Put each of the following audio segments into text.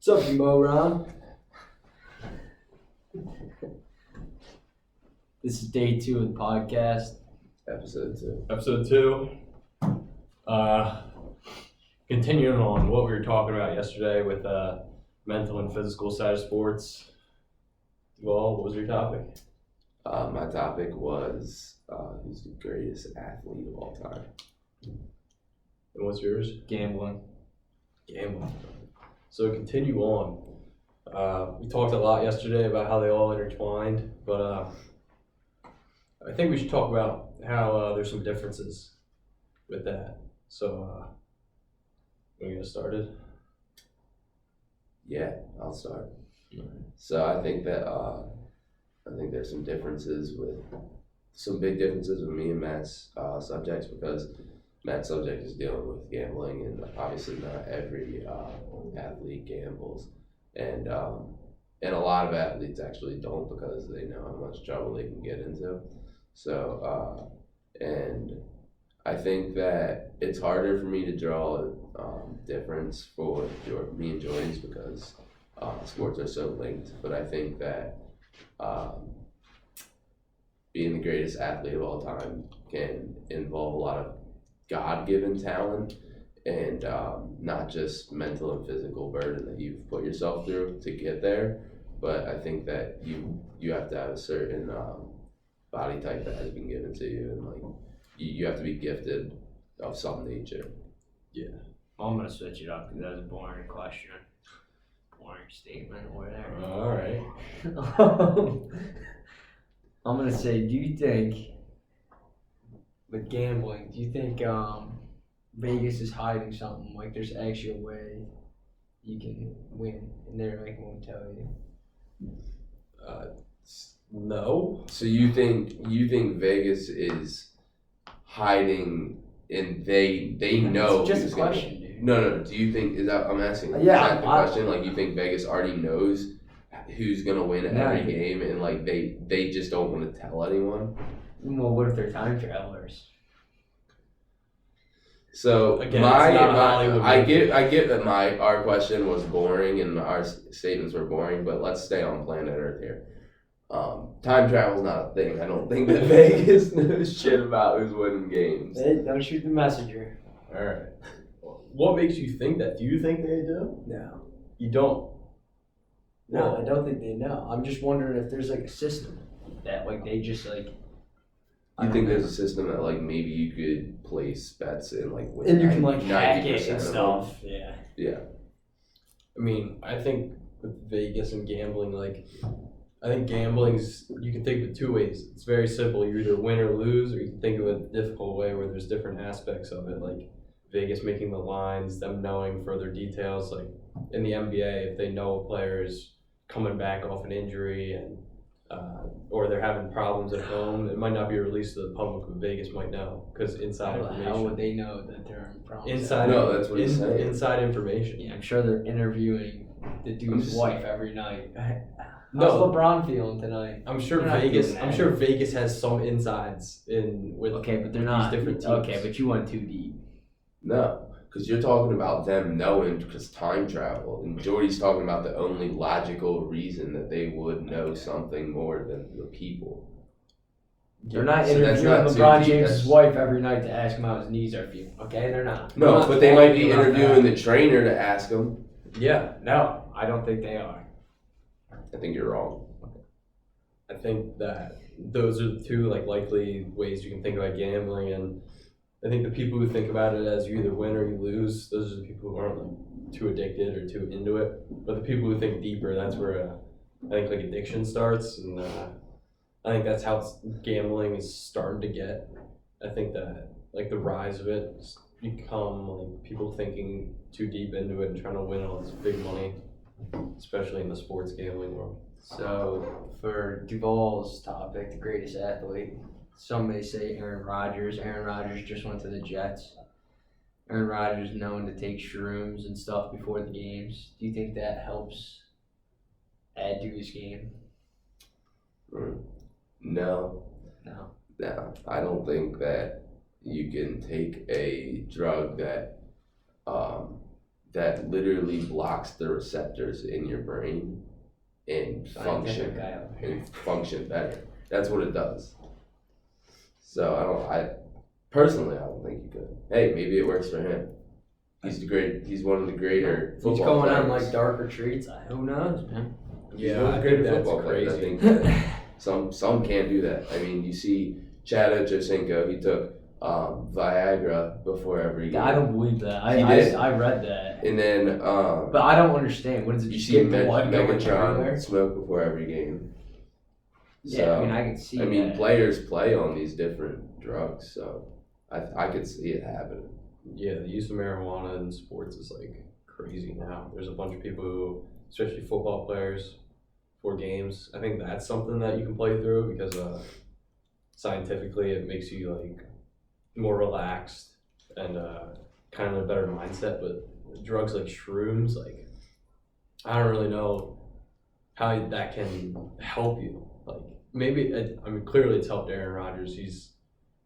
What's up, Mo Ron? This is day 2 of the podcast. Episode 2. Continuing on what we were talking about yesterday with mental and physical side of sports. Well, what was your topic? My topic was who's the greatest athlete of all time. And what's yours? Gambling. So continue on. We talked a lot yesterday about how they all intertwined, but I think we should talk about how there's some differences with that. So we're gonna get started. Yeah, I'll start. So I think that there's some big differences with me and Matt's subjects, because Matt's subject is dealing with gambling, and obviously not every athlete gambles, and a lot of athletes actually don't, because they know how much trouble they can get into. So and I think that it's harder for me to draw a difference for me and Jordan's, because sports are so linked. But I think that being the greatest athlete of all time can involve a lot of God-given talent, and not just mental and physical burden that you've put yourself through to get there. But I think that you have to have a certain body type that has been given to you, and like you have to be gifted of some nature. Yeah. I'm going to switch it up because that was a boring question. Boring statement or whatever. All right. I'm going to say, do you think, with gambling, do you think Vegas is hiding something? Like there's actually a way you can win and they're like won't tell you? No. So you think Vegas is hiding, and they know? It's just who's a gonna- question, dude. No. Do you think, is that, I'm asking, is Yeah, that the question? Like, you think Vegas already knows who's gonna win every game, and like they just don't want to tell anyone? Well, what if they're time travelers? So Again, it's not a Hollywood I movie. get that our question was boring and our statements were boring, but let's stay on planet Earth here. Time travel's not a thing. I don't think that Vegas knows shit about who's winning games. Hey, don't shoot the messenger. All right. What makes you think that? Do you think they do? No. You don't. No, I don't think they know. I'm just wondering if there's like a system that like they just like. You think there's a system that like maybe you could place bets in, like, win and you can like hack 90% it and of stuff. Yeah. them? Yeah. I mean, I think with Vegas and gambling, like, I think gambling's, you can think of it two ways. It's very simple. You either win or lose, or you can think of it a difficult way where there's different aspects of it, like Vegas making the lines, them knowing further details. Like in the NBA, if they know a player is coming back off an injury and or they're having problems at home, it might not be released to the public, but Vegas might know, because inside How the information. hell would they know that they're in problems? Inside, No, that's what he's saying. Inside information. Yeah, I'm sure they're interviewing the dude's wife every night. How's No. LeBron feeling tonight? I'm sure They're not Vegas. doing I'm that. sure Vegas has some insides in with. Okay, but they're these not different teams. Okay, but you went too deep. No, because you're talking about them knowing, because time travel, and Jordy's talking about the only logical reason that they would know something more than the people. They're not So that's interviewing not too LeBron deep, James' that's- wife every night to ask him how his knees are feeling. Okay, they're not. I'm No, not but they might talking be about interviewing that. the trainer to ask him. Yeah, No, I don't think they are. I think you're wrong. I think that those are the two like likely ways you can think about gambling, and I think the people who think about it as you either win or you lose, those are the people who aren't like too addicted or too into it. But the people who think deeper, that's where I think like addiction starts, and I think that's how gambling is starting to get. I think that like the rise of it has become like people thinking too deep into it and trying to win all this big money, especially in the sports gambling world. So for Duvall's topic, the greatest athlete, some may say Aaron Rodgers. Aaron Rodgers just went to the Jets. Aaron Rodgers is known to take shrooms and stuff before the games. Do you think that helps add to his game? No, I don't think that you can take a drug that that literally blocks the receptors in your brain and Scientific guy over here. function better. That's what it does. So I personally don't think you could. Hey, maybe it works for him. He's one of the greater football He's going on players. like dark retreats. Who knows, man? Yeah, One of I the think greater that's football players. crazy. I think that some can't do that. I mean, you see Chad Ochocinco, he took Viagra before every game. I don't believe that. He did. I read that. And then But I don't understand. What is it? you Just see get blood going Megatron everywhere? smoke before every game. Yeah, I mean, I can see I mean, that. players play on these different drugs, so I could see it happening. Yeah, the use of marijuana in sports is like crazy now. There's a bunch of people who, especially football players, for games. I think that's something that you can play through because scientifically it makes you like more relaxed and kind of a better mindset. But drugs like shrooms, like I don't really know how that can help you. Like maybe I mean clearly it's helped Aaron Rodgers. He's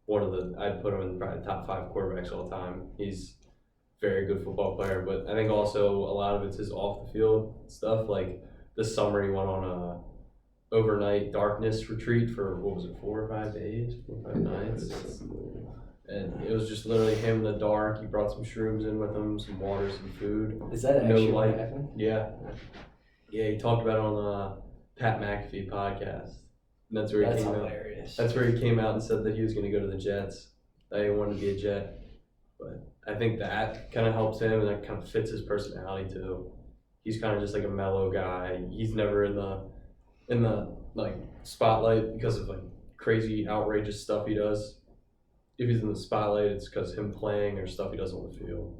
one of the I'd put him in probably top 5 quarterbacks all time. He's a very good football player, but I think also a lot of it's his off the field stuff. Like this summer he went on a overnight darkness retreat for what was it, 4 or 5 days, 4 or 5 nights. And it was just literally him in the dark. He brought some shrooms in with him, some water, some food. Is that No actually what light. happened? Yeah. Yeah, he talked about it on the Pat McAfee podcast. And that's where he That's came hilarious. out. That's where he came out and said that he was going to go to the Jets. That he wanted to be a Jet. But I think that kind of helps him and that kind of fits his personality too. He's kind of just like a mellow guy. He's never in the like spotlight because of like crazy outrageous stuff he does. If he's in the spotlight, it's because him playing or stuff he does on the field.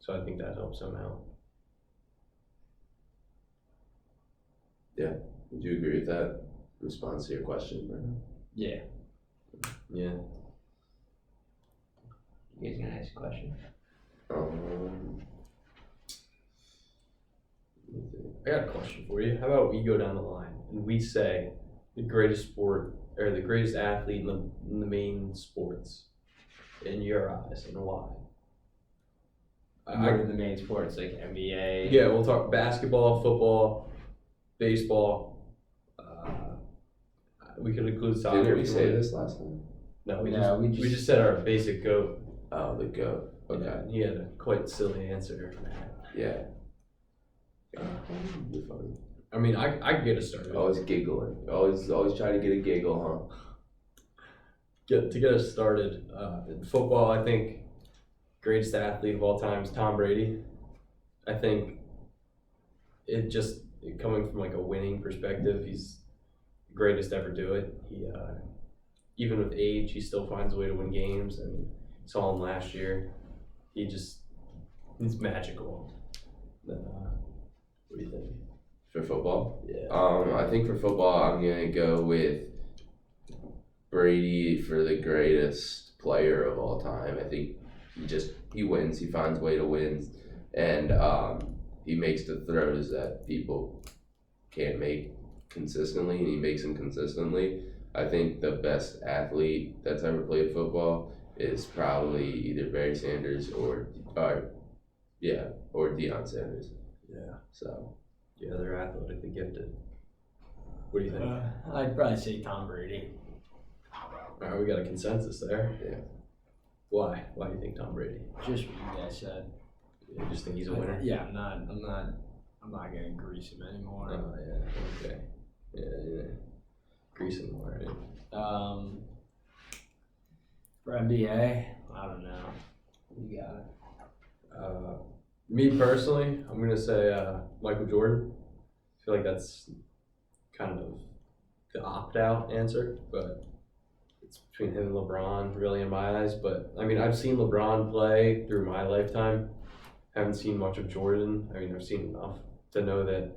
So I think that helps him out. Yeah. Would you agree with that response to your question, Burnam? Yeah. Yeah. You guys gonna ask a question? I got a question for you. How about we go down the line and we say the greatest sport or the greatest athlete in the main sports in your eyes and why? What are the main sports like NBA? Yeah, we'll talk basketball, football, baseball. We could include soccer. Didn't we if you say want. this last time? No, No, we just said our basic goat. Oh, the GOAT. Okay. Yeah, he had a quite silly answer. Yeah. You're funny. I mean, I could get us started. Always giggling. Always try to get a giggle, huh? To get us started, in football, I think greatest athlete of all time is Tom Brady. I think coming from like a winning perspective, he's the greatest to ever do it. He even with age, he still finds a way to win games. I mean, saw him last year. He's magical. What do you think? For football? Yeah. I think for football, I'm gonna go with Brady for the greatest player of all time. I think he wins. He finds a way to win, and he makes the throws that people can't make consistently, and he makes them consistently. I think the best athlete that's ever played football is probably either Barry Sanders or Deion Sanders. Yeah. So Yeah, they're athletically gifted. What do you think? I'd probably say Tom Brady. All right, we got a consensus there. Yeah. Why? Why do you think Tom Brady? Just what you guys said. You just think he's a winner? Yeah, I'm not gonna grease him anymore. Oh, yeah. Okay. Yeah. Grease him, all right. For NBA, I don't know. You got it. Me personally, I'm gonna say Michael Jordan. I feel like that's kind of the opt-out answer, but it's between him and LeBron, really, in my eyes. But I mean, I've seen LeBron play through my lifetime. Haven't seen much of Jordan. I mean, I've seen enough to know that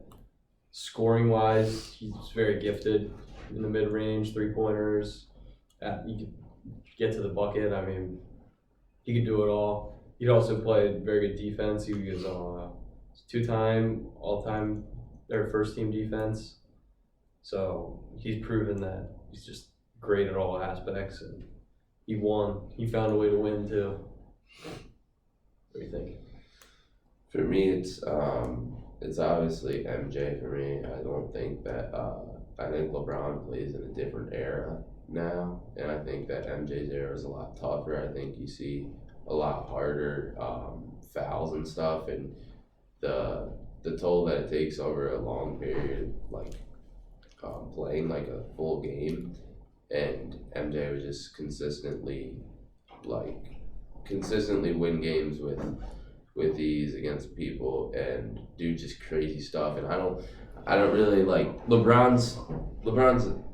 scoring-wise, he's very gifted in the mid-range, three-pointers. You could get to the bucket. I mean, he could do it all. He'd also play very good defense. He was 2-time all-time first-team defense. So he's proven that he's just great at all aspects, and he won. He found a way to win too. What do you think? For me, it's obviously MJ for me. I don't think that I think LeBron plays in a different era now, and I think that MJ's era is a lot tougher. I think you see a lot harder fouls and stuff, and the toll that it takes over a long period, like playing like a full game, and MJ was just consistently win games with ease against people and do just crazy stuff. And I don't really like LeBron's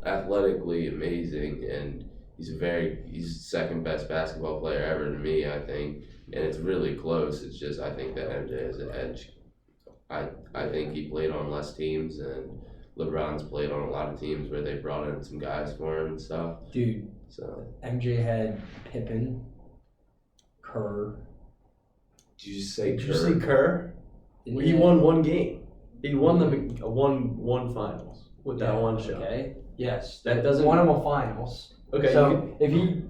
athletically amazing, and he's second best basketball player ever to me, I think, and it's really close. It's just I think that MJ has an edge. I think he played on less teams, and LeBron's played on a lot of teams where they brought in some guys for him and stuff. Dude, So MJ had Pippen, Kerr. did you just say Did you say Kerr? Didn't He won one game. He won one finals with that one shot. Okay. Yes. That doesn't. Won him a finals. Okay. So if he.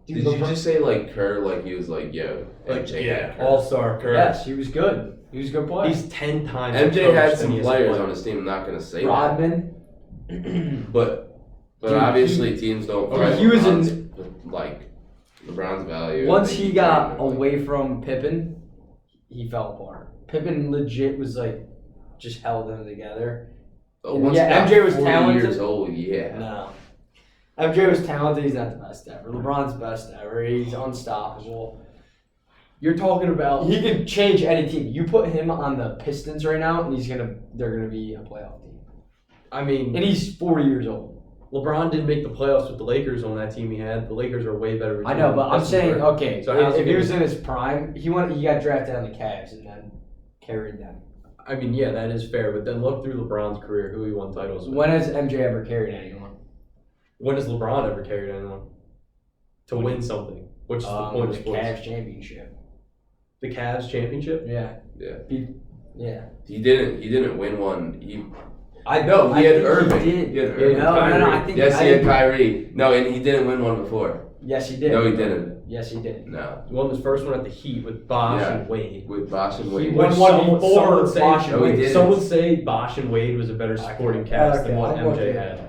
Did you just say like Kerr, like he was like, yo, MJ had Kerr? All-star Kerr. Yes, he was good. He was a good player. He's 10 times. MJ had coached some than he is a players player. on his team. I'm not gonna say Rodman. that, but Dude, obviously teams don't. Okay, fight he was LeBron's value. Once I think he got carried him, away from Pippen, he fell apart. Pippen legit was like, just held them together. Once Yeah, he got MJ was 40 talented. years old, yeah. No. MJ was talented, he's not the best ever. LeBron's best ever. He's unstoppable. You're talking about he could change any team. You put him on the Pistons right now and they're gonna be a playoff team. I mean, And he's 40 years old. LeBron did make the playoffs with the Lakers on that team he had. The Lakers are way better. I know, but I'm saying, okay, So how's if he he was gonna- in his prime, he got drafted on the Cavs and then carried them. I mean, yeah, that is fair. But then look through LeBron's career, who he won titles with. When has MJ ever carried anyone? When has LeBron ever carried anyone to win something? Which is the point of The sports. Cavs championship. The Cavs championship. Yeah. Yeah. Yeah. He didn't win one. I No, he I had think Irving. He did. He had Irving. No, I think Yes, I he had think- Kyrie. No, and he didn't win one before. Yes, he did. No, he didn't. Yes, he did. No, He won his first one at the Heat with Bosh Yeah. and Wade. with Bosh and He Wade. won Which one some before would say, Bosh and No, he Wade. didn't. Some would say Bosh and Wade was a better supporting cast than what I'm MJ looking. had.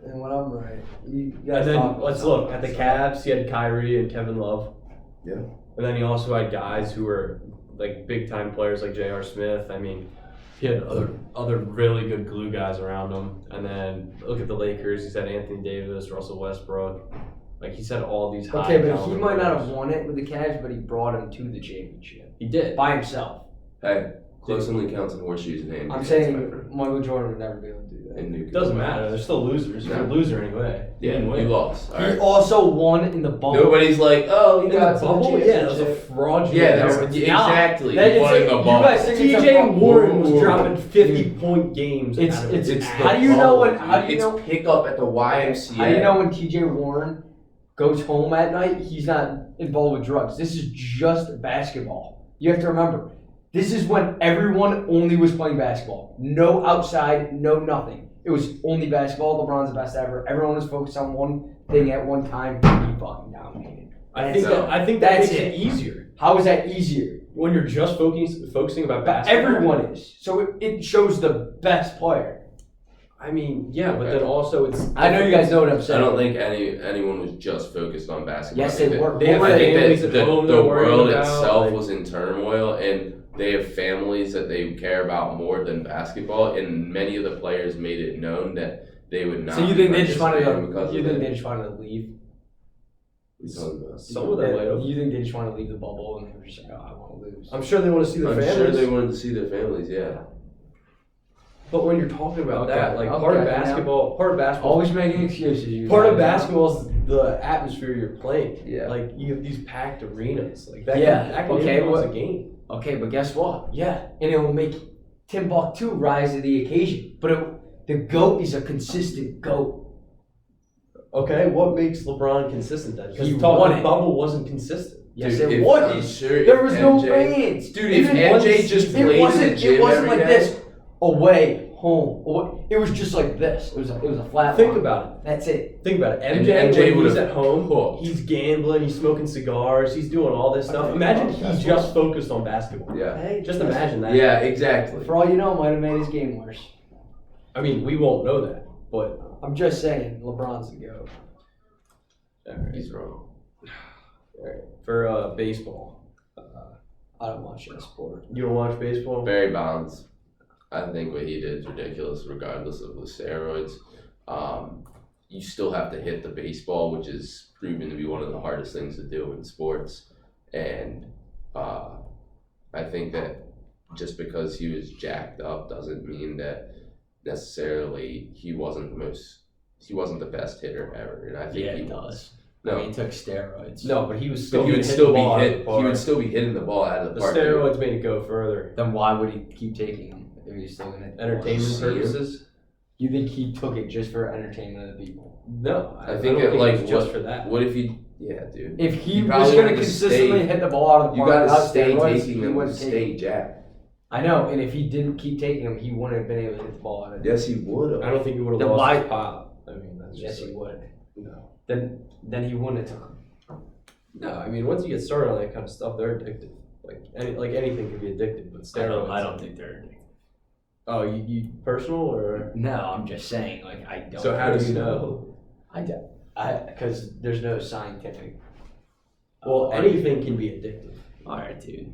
And when I'm right, you And guys then talk about let's look at the something. Cavs. He had Kyrie and Kevin Love. Yeah. And then he also had guys who were like big time players like J.R. Smith. I mean, he had other really good glue guys around him. And then look at the Lakers. He's had Anthony Davis, Russell Westbrook. Like he's had all these high. Okay, but he caliber might not have players. won it with the Cavs, but he brought him to the championship He did. by himself. Hey, close only counts in horseshoes and hand I'm grenades, saying my friend. Michael Jordan would never be able to do that. And Nuke. It doesn't matter. They're still losers. You're a No. loser anyway. Yeah, didn't you win. lost. All He right. also won in the bubble. Nobody's like, oh, he In got the to bubble? the Yeah, that was a championship. fraudulent. Yeah, effort. that's exactly. That He is won in it. the You bubble. guys think it's a TJ bubble. Warren was Whoa. dropping 50-point games. It's- out of it's- his It's ass. the How do you know when- bubble, how do you dude. know- It's pick up at the YMCA. How do you know when TJ Warren goes home at night, he's not involved with drugs? This is just basketball. You have to remember, this is when everyone only was playing basketball. No outside, no nothing. It was only basketball. LeBron's the best ever. Everyone was focused on one thing at one time. He fucking dominated. I think So, that that's makes it it. easier How is that easier? when you're just focusing about basketball. Everyone is. So it shows the best player. I mean, yeah, but then also it's. I know you guys know what I'm I saying. don't think anyone was just focused on basketball. Yes, I think they that- were. They have What were I they? think families that at home the they're worried world about, itself like- was in turmoil, and they have families that they care about more than basketball. And many of the players made it known that they would not. So you think be they just wanted participating to? because You of think it. they just wanted to leave? Some of them might have. You think they just want to leave the bubble and they were just like, oh, I want to lose. I'm sure they want to see their I'm families. sure they wanted to see their families. Yeah. But when you're talking about Okay, that, like okay, part of yeah. basketball, Always making excuses. You part of guys. basketball is the atmosphere you're playing. Yeah. Like you have these packed arenas. Like that. Yeah, Can, that can okay, influence what- a game. Okay, but guess what? Yeah, and it will make Timbuktu rise to the occasion. But the GOAT is a consistent GOAT. Okay, what makes LeBron consistent then? Because He the won it. bubble wasn't consistent. Yes, Dude, it if- was. I'm sure There if was no MJ fans. Dude, if Even MJ once- just it played in wasn't, the gym it wasn't every like day- this. Away, home. It was just like this. It was a flat Think line. about it. That's it. Think about it. And MJ, MJ when he's would've at home, hooked. he's gambling, he's smoking cigars, he's doing all this stuff. Okay, Imagine well, he that's just focused on basketball. Yeah. Hey, Just imagine that. Yeah, exactly. For all you know, it might have made his game worse. I mean, we won't know that, but I'm just saying, LeBron's the GOAT. He's wrong. alright. For baseball, I don't watch that sport. you don't watch baseball? Barry Bonds. I think what he did is ridiculous, regardless of the steroids. You still have to hit the baseball, which is proven to be one of the hardest things to do in sports. And I think that just because he was jacked up doesn't mean that necessarily he wasn't the best hitter ever. And I think Yeah, he it was. does. No, I mean, he took steroids. No, but he was still but he would hitting the still be ball out of hit. the park. He would still be hitting the ball out of the The park. steroids made it go further. Then why would he keep taking them if he's still gonna Entertainment See him? purposes? You think he took it just for entertainment of the people? No, I think don't it, like, was just for that. What if he? Yeah, dude. If he You was probably gonna wanted to consistently stay- hit the ball out of the You park gotta without stay steroids, taking he them to wouldn't take stay it. jacked. I know, and if he didn't keep taking them, he wouldn't have been able to hit the ball out of it. Yes, he would have. I don't think he would have Then lost why- his pop. I mean, that's Yes, just he would. no. Then he wouldn't have took them. No, I mean, once you get started on that kind of stuff, they're addictive. Like anything can be addictive, but steroids. I don't think they're addicted. Oh, you personal or? No, I'm just saying, like, I don't. So how do you know? Because there's no scientific. Well, anything can be addictive. All right, dude.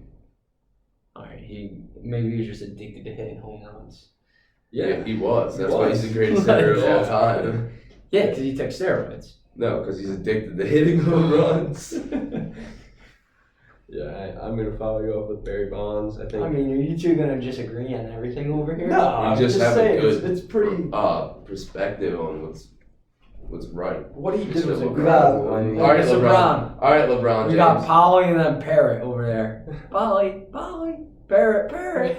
All right, maybe he was just addicted to hitting home runs. Yeah, he was. He That's why he's was. the greatest hitter of all Yeah. time. Yeah, because he took steroids. No, because he's addicted to hitting home runs. Yeah, I'm gonna follow you up with Barry Bonds. I think. I mean, are you two gonna just agree on everything over here? No, I'm just just have a saying good- it's pretty. Perspective on what's right. What he did was So- incredible. I mean, All right, Mr. LeBron. All right, LeBron We James. got Polly and then Parrot over there. Polly, Parrot.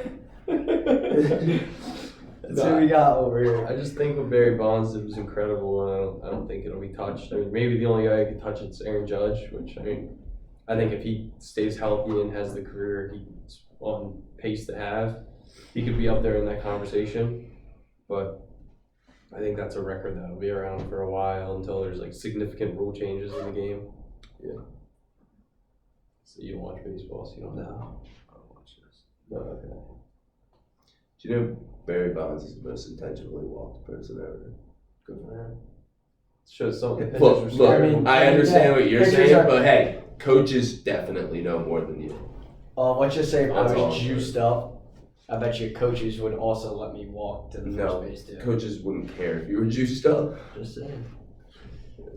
That's what we got over here. I just think what Barry Bonds did was incredible, and I don't think it'll be touched. I mean, maybe the only guy who could touch it's Aaron Judge, which I mean, I think if he stays healthy and has the career he's on pace to have, he could be up there in that conversation. But I think that's a record that'll be around for a while until there's like significant rule changes in the game. Yeah. So you don't watch baseball, so you don't know. I don't watch this. No, okay. Do you know Barry Bonds is the most intentionally walked person ever? Good for him. Shows something. Look, I mean, I understand what you're pictures saying, are- but hey, coaches definitely know more than you. Let's just say if I That's all was I'm juiced up, I bet you coaches would also let me walk to the No, first base too. coaches wouldn't care if you were juiced up. Just saying.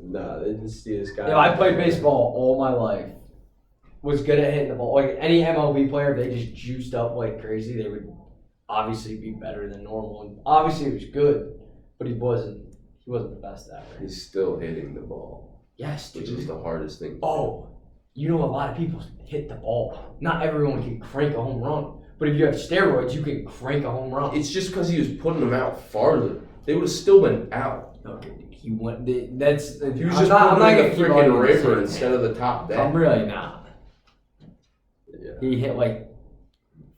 Nah, they just see this guy. If I played baseball all my life, was good at hitting the ball. Like any MLB player, if they just juiced up like crazy, they would obviously be better than normal. And obviously he was good, but he wasn't the best at it. He's still hitting the ball, Yes, which dude. is the hardest thing. Oh, you know a lot of people hit the ball. Not everyone can crank a home run. But if you have steroids, you can crank a home run. It's just because he was putting them out farther. They would have still been out. Okay, he went. That's. He was I'm just not putting gonna them in keep the freaking arguing the river same instead of the top thing. deck. I'm really not. Yeah. He hit like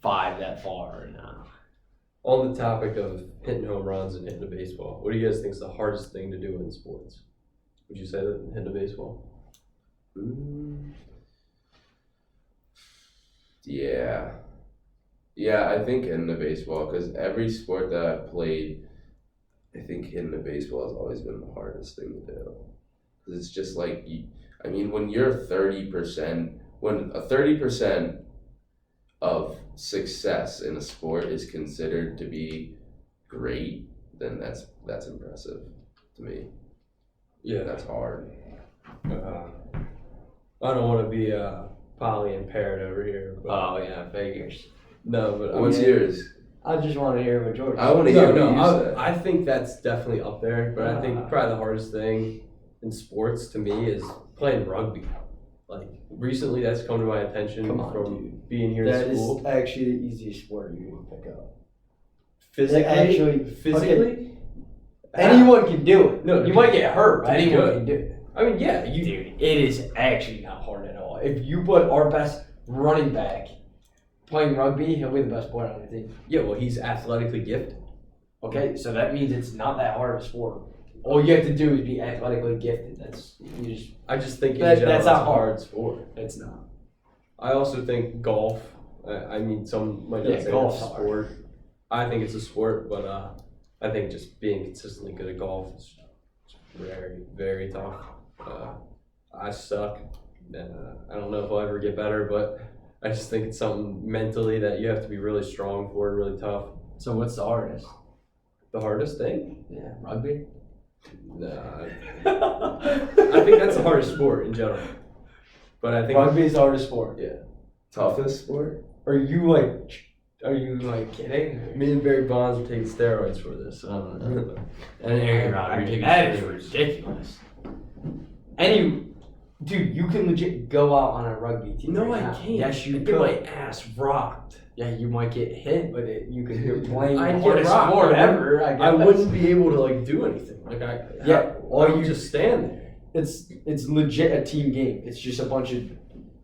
5 that far now. On the topic of hitting home runs and hitting a baseball, what do you guys think is the hardest thing to do in sports? Would you say that hitting a baseball? Yeah, I think hitting the baseball, because every sport that I've played, I think hitting the baseball has always been the hardest thing to do. Because it's just like, when you're 30%, when a 30% of success in a sport is considered to be great, then that's impressive to me. Yeah. That's hard. I don't want to be Polly and Parrot over here. But Oh yeah, figures. no, but What's yours? I just want to hear what George. I want to hear no, what you said. I think that's definitely up there. But I think probably the hardest thing in sports to me is playing rugby. Like recently, that's come to my attention Come on, from dude. being here That in is school. actually the easiest sport you can pick up. Physically, Physically, anyone can do it. No, you might get hurt, but to be anyone good. can do it. I mean, yeah, Dude, it is actually not hard at all. If you put our best running back playing rugby, he'll be the best player on the team. yeah. Well, he's athletically gifted. Okay, so that means it's not that hard of a sport. All you have to do is be athletically gifted. I just think in That's general it's a not hard sport. It's not. I also think golf. I mean, some might not say golf's it's a hard. sport. I think it's a sport, but I think just being consistently good at golf is very, very tough. I suck. I don't know if I'll ever get better, but I just think it's something mentally that you have to be really strong for and really tough. So what's the hardest? The hardest thing? Yeah, rugby. Nah, I think that's the hardest sport in general. But I think Rugby is the hardest sport. Toughest sport? Are you kidding? me and Barry Bonds are taking steroids for this. I don't know. And Aaron Rodgers, that is ridiculous. Dude, you can legit go out on a rugby team. No, right I now. can't. Yes, you I could. get my ass rocked. Yeah, you might get hit, but you're playing I'd the get hardest rocked. sport ever. I wouldn't be able to like do anything. Like Or you you just stand there. It's legit a team game. It's just a bunch of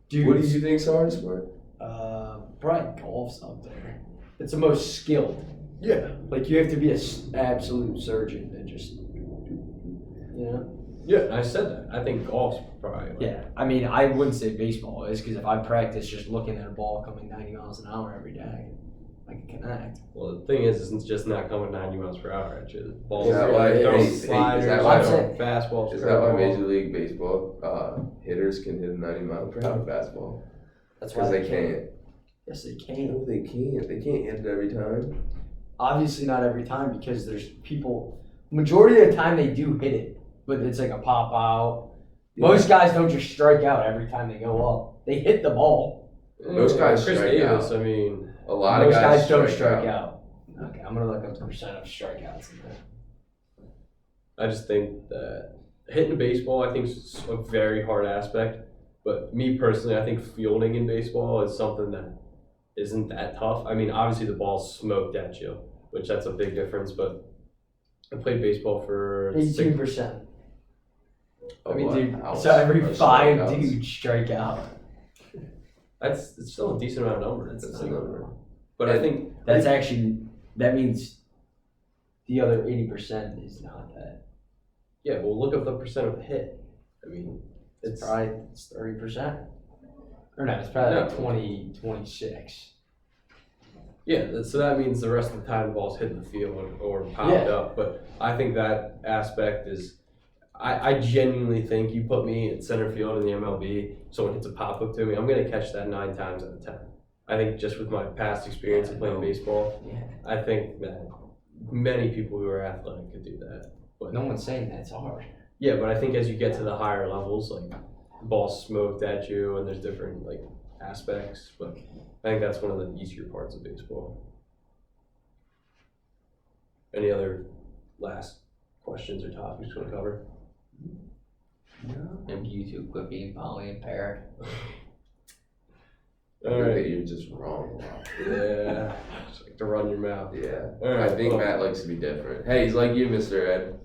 dudes. What do you think is the hardest sport? Probably golf's up there. It's the most skilled. Yeah. Like you have to be an absolute surgeon and just, Yeah, and I said that. I think golf's probably. Yeah, I mean, I wouldn't say baseball is because if I practice just looking at a ball coming 90 miles an hour every day, I can connect. Well, the thing is, it's just not coming 90 miles per hour at you. The ball's Is that why- throwing is sliders, that why- throwing fastballs. Is that why curveballs. Major League Baseball hitters can hit a 90-mile-per-hour fastball? That's Because they can't. Yes, they can. No, they can't. They can't hit it every time. Obviously, not every time because there's people. Majority of the time, they do hit it, but it's like a pop out. Most guys don't just strike out every time they go up. They hit the ball. Most guys Chris strike Davis, out. I mean, A lot Most of guys don't strike out. Okay, I'm gonna look up the percent of strikeouts in there. I just think that hitting a baseball, I think, is a very hard aspect. But me personally, I think fielding in baseball is something that isn't that tough. I mean, obviously the ball's smoked at you, which that's a big difference. But I played baseball for 18%. I mean, dude, Outs so every or 5 strikeouts. dudes strike out. It's still a decent amount of numbers. That's a number. But I think That means the other 80% is not that. yeah. Well, look up the percent of hit. I mean, It's probably 30%. Or no, it's probably like 20, 26. yeah. So that means the rest of the time the ball's hitting the field or popped Yeah. up. But I think that aspect is. I genuinely think you put me at center field in the MLB, someone hits a pop up to me, I'm gonna catch that 9 times out of 10. I think just with my past experience of playing baseball, Yeah. I think that many people who are athletic could do that. But No one's saying that's hard. yeah, but I think as you get to the higher levels, like the ball's smoked at you and there's different like aspects. But I think that's one of the easier parts of baseball. Any other last questions or topics you want to cover? And YouTube quit being poly-impaired. I think that you're just wrong. Yeah, just like to run your mouth. Yeah. All right, I think well- Matt likes to be different. Hey, he's like you, Mr. Ed.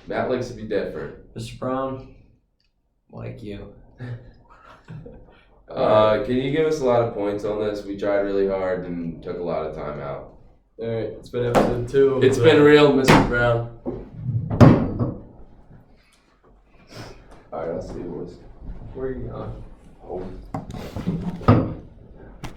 Matt likes to be different. Mr. Brown, like you. Can you give us a lot of points on this? We tried really hard and took a lot of time out. All right, it's been episode 2. It's been real, Mr. Brown. All right, I'll see you boys. Where are you going? Home.